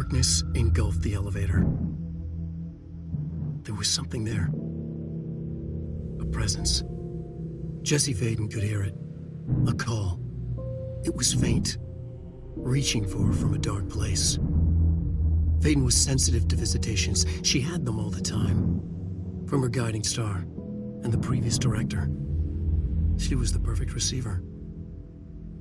Darkness engulfed the elevator. There was something there. A presence. Jesse Feyden could hear it. A call. It was faint, reaching for her from a dark place. Feyden was sensitive to visitations. She had them all the time. From her guiding star and the previous director. She was the perfect receiver.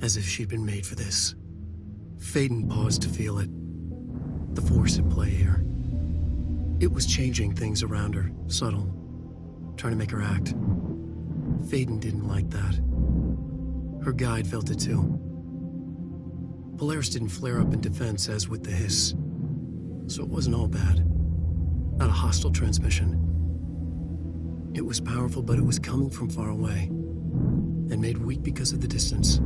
As if she'd been made for this. Feyden paused to feel it. The force at play here. It was changing things around her, subtle, trying to make her act. Feyden didn't like that. Her guide felt it too. Polaris didn't flare up in defense as with the hiss, so it wasn't all bad. Not a hostile transmission. It was powerful, but it was coming from far away, and made weak because of the distance.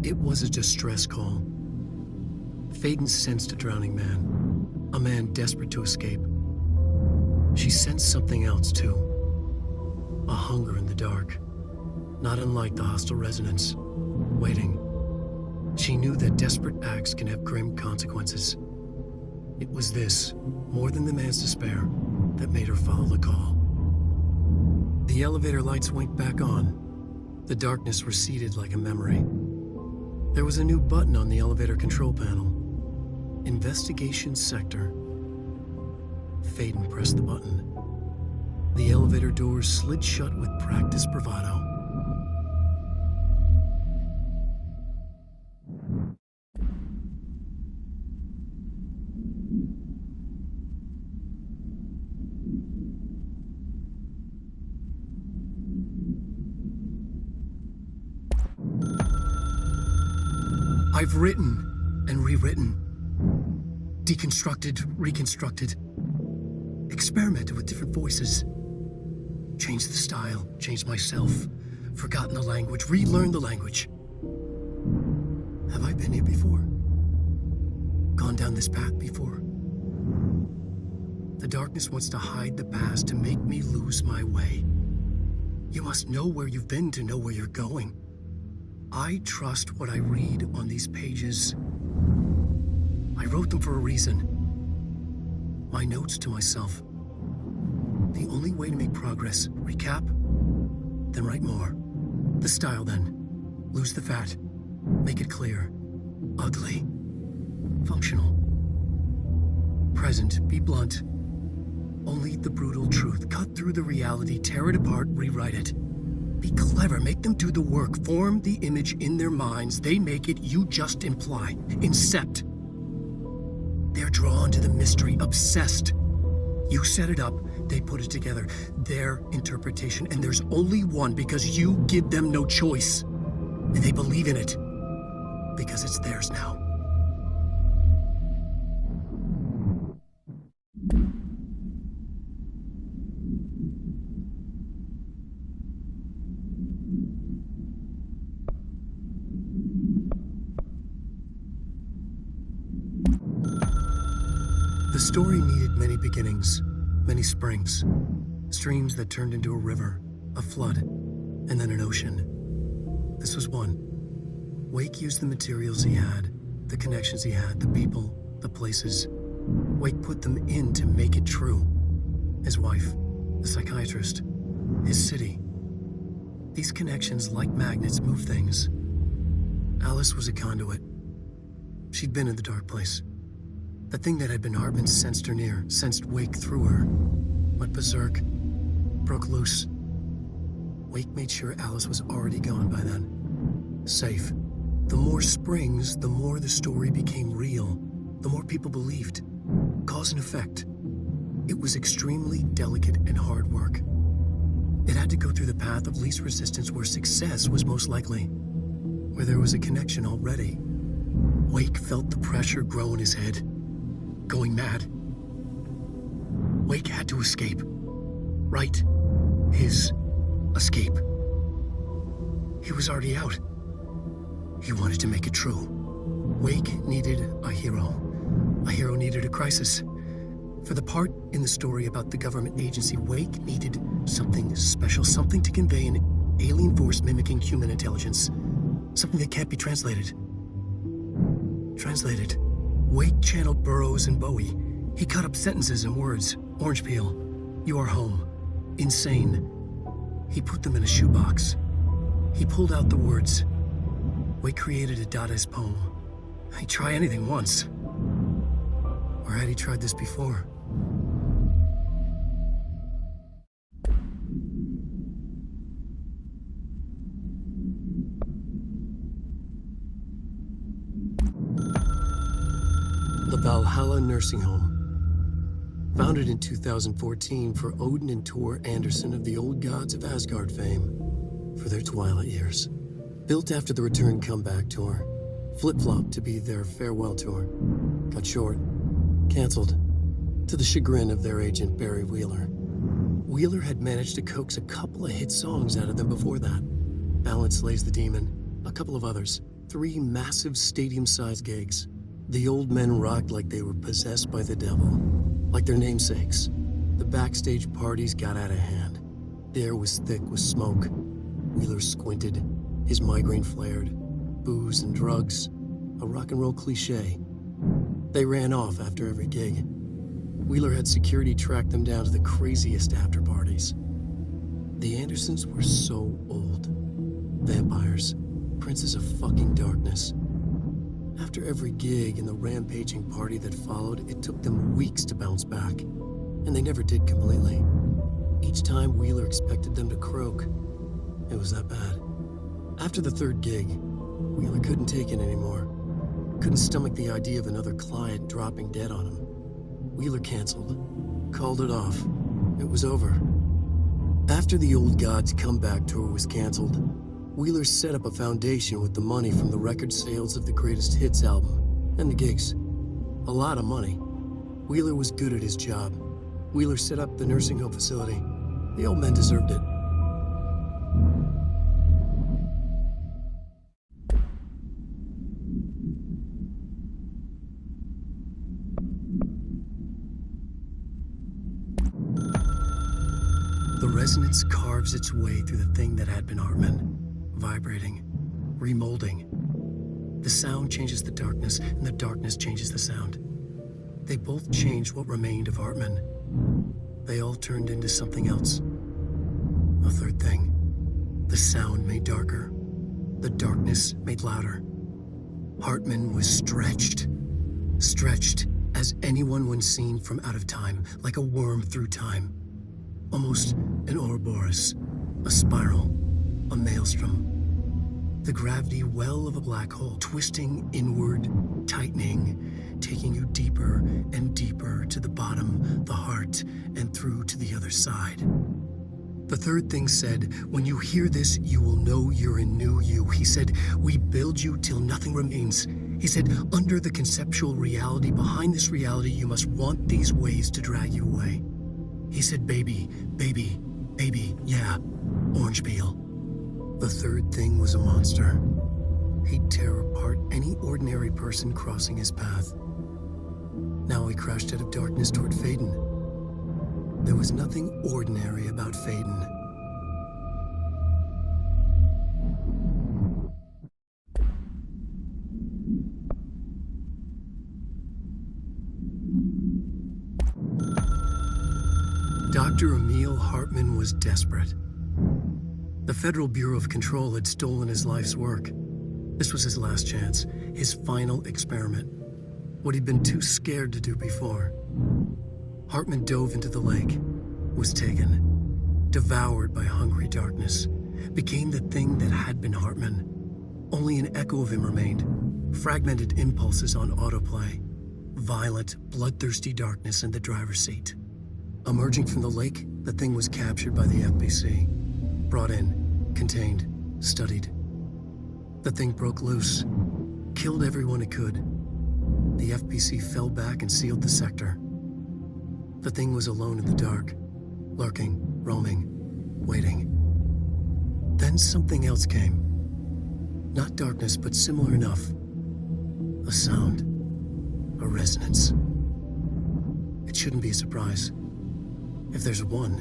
It was a distress call. Feyden sensed a drowning man, a man desperate to escape. She sensed something else too. A hunger in the dark, not unlike the hostile resonance, waiting. She knew that desperate acts can have grim consequences. It was this, more than the man's despair, that made her follow the call. The elevator lights winked back on. The darkness receded like a memory. There was a new button on the elevator control panel. Investigation Sector. Feyden pressed the button. The elevator doors slid shut with practiced bravado. I've written and rewritten, deconstructed, reconstructed, experimented with different voices, changed the style, changed myself, forgotten the language, relearned the language. Have I been here before? Gone down this path before? The darkness wants to hide the past to make me lose my way. You must know where you've been to know where you're going. I trust what I read on these pages. I wrote them for a reason. My notes to myself. The only way to make progress, recap, then write more. The style then. Lose the fat. Make it clear. Ugly. Functional. Present, be blunt. Only the brutal truth. Cut through the reality, tear it apart, rewrite it. Be clever, make them do the work, form the image in their minds. They make it, you just imply. Incept. They're drawn to the mystery, obsessed. You set it up, they put it together. Their interpretation, and there's only one because you give them no choice. And they believe in it. Because it's theirs now. The story needed many beginnings, many springs, streams that turned into a river, a flood, and then an ocean. This was one. Wake used the materials he had, the connections he had, the people, the places. Wake put them in to make it true. His wife, the psychiatrist, his city. These connections, like magnets, move things. Alice was a conduit. She'd been in the dark place. The thing that had been Hartman sensed her near, sensed Wake through her. Went berserk, broke loose. Wake made sure Alice was already gone by then. Safe. The more springs, the more the story became real. The more people believed. Cause and effect. It was extremely delicate and hard work. It had to go through the path of least resistance where success was most likely. Where there was a connection already. Wake felt the pressure grow in his head. Going mad. Wake had to escape. Right. His escape. He was already out. He wanted to make it true. Wake needed a hero. A hero needed a crisis. For the part in the story about the government agency, Wake needed something special, something to convey an alien force mimicking human intelligence. Something that can't be translated. Translated. Wake channeled Burroughs and Bowie. He cut up sentences and words. Orange peel. You are home. Insane. He put them in a shoebox. He pulled out the words. Wake created a Dadaist poem. He'd try anything once. Or had he tried this before? The Valhalla Nursing Home. Founded in 2014 for Odin and Tor Anderson of the Old Gods of Asgard fame for their twilight years. Built after the Return Comeback tour. Flip-flopped to be their farewell tour. Cut short. Cancelled. To the chagrin of their agent Barry Wheeler. Wheeler had managed to coax a couple of hit songs out of them before that. Balance Slays the Demon, a couple of others. 3 massive stadium-sized gigs. The old men rocked like they were possessed by the devil. Like their namesakes. The backstage parties got out of hand. The air was thick with smoke. Wheeler squinted. His migraine flared. Booze and drugs. A rock and roll cliche. They ran off after every gig. Wheeler had security track them down to the craziest after parties. The Andersons were so old. Vampires. Princes of fucking darkness. After every gig and the rampaging party that followed, it took them weeks to bounce back. And they never did completely. Each time Wheeler expected them to croak. It was that bad. After the 3rd gig, Wheeler couldn't take it anymore. Couldn't stomach the idea of another client dropping dead on him. Wheeler canceled. Called it off. It was over. After the Old Gods comeback tour was canceled, Wheeler set up a foundation with the money from the record sales of the Greatest Hits album and the gigs. A lot of money. Wheeler was good at his job. Wheeler set up the nursing home facility. The old men deserved it. The resonance carves its way through the thing that had been Hartman. Vibrating, remolding. The sound changes the darkness, and the darkness changes the sound. They both changed what remained of Hartman. They all turned into something else. A 3rd thing. The sound made darker. The darkness made louder. Hartman was stretched. Stretched as anyone when seen from out of time, like a worm through time. Almost an Ouroboros, a spiral, a maelstrom. The gravity well of a black hole, twisting inward, tightening, taking you deeper and deeper to the bottom, the heart, and through to the other side. The 3rd thing said, when you hear this, you will know you're a new you. He said, we build you till nothing remains. He said, under the conceptual reality, behind this reality, you must want these waves to drag you away. He said, baby, baby, baby, yeah, orange peel. The 3rd thing was a monster. He'd tear apart any ordinary person crossing his path. Now he crashed out of darkness toward Feyden. There was nothing ordinary about Feyden. Dr. Emil Hartman was desperate. The Federal Bureau of Control had stolen his life's work. This was his last chance, his final experiment. What he'd been too scared to do before. Hartman dove into the lake, was taken, devoured by hungry darkness, became the thing that had been Hartman. Only an echo of him remained, fragmented impulses on autoplay, violent, bloodthirsty darkness in the driver's seat. Emerging from the lake, the thing was captured by the FBC. Brought in, contained, studied. The thing broke loose, killed everyone it could. The FBC fell back and sealed the sector. The thing was alone in the dark, lurking, roaming, waiting. Then something else came. Not darkness, but similar enough. A sound, a resonance. It shouldn't be a surprise. If there's one,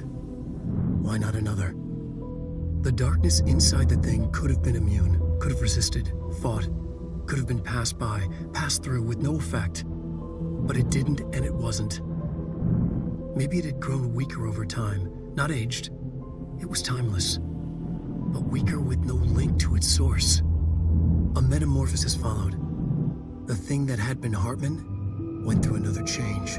why not another? The darkness inside the thing could have been immune, could have resisted, fought, could have been passed by, passed through with no effect. But it didn't and it wasn't. Maybe it had grown weaker over time, not aged. It was timeless, but weaker with no link to its source. A metamorphosis followed. The thing that had been Hartman went through another change.